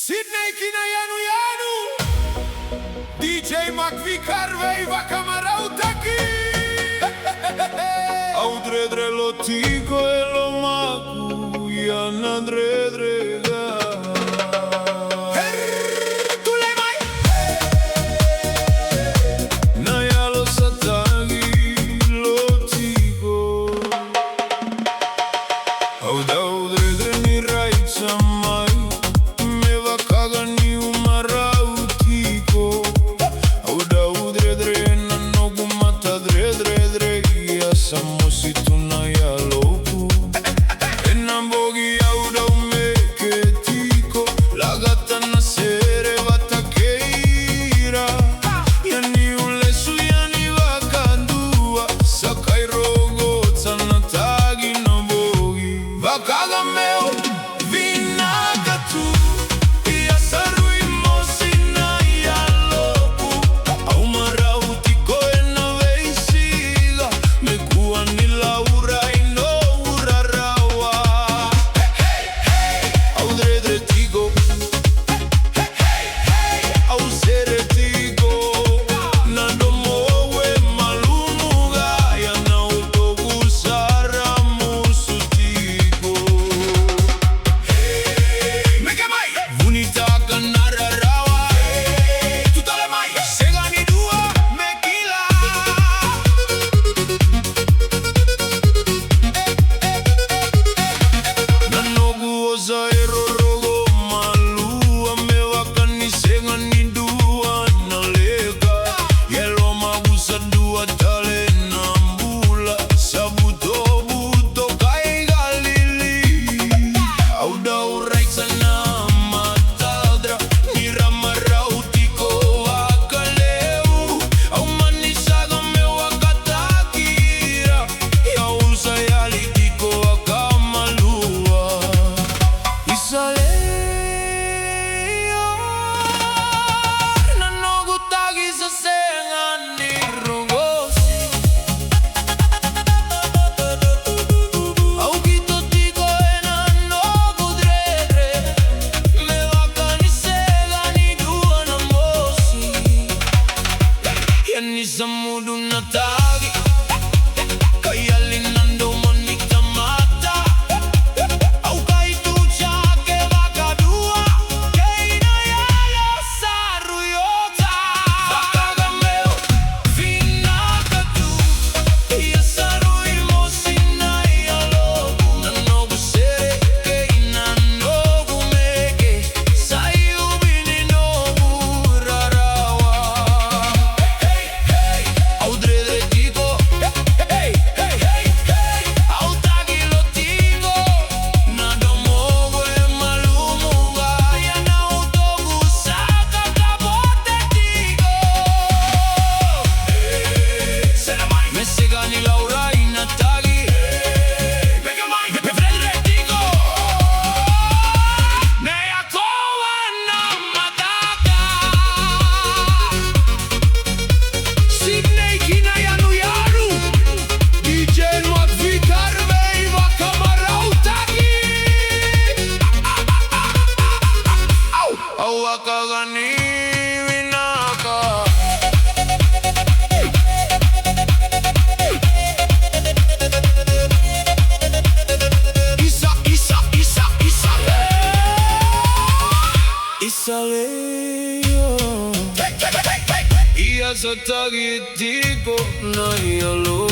Sydney kina yanu yanu DJ Vaka Vaka Marautaki Audre dre lo tico e lo macu Yana dre drega Tu le mai Naya lo satagi lo tico Audre dre ni raiza mai Vaka meu Vinaka tu ia sarui mosina ia lopu au marauti koena veisiga me kuani laura ino urarawa au dre tigo au sere tigo nando mowe malumuga ya na utogusara musutigo Zamudu natagi kaya linando monita mata au kai tu chake Vaka dua keina yalo saruyota Vaka meu Vinaka tu ia sarui mosina ia lobu nanogu sere keina nogu meke sayu bini nogu rarawa Vinaka Isaleyo Ia satagi tiko na ia lo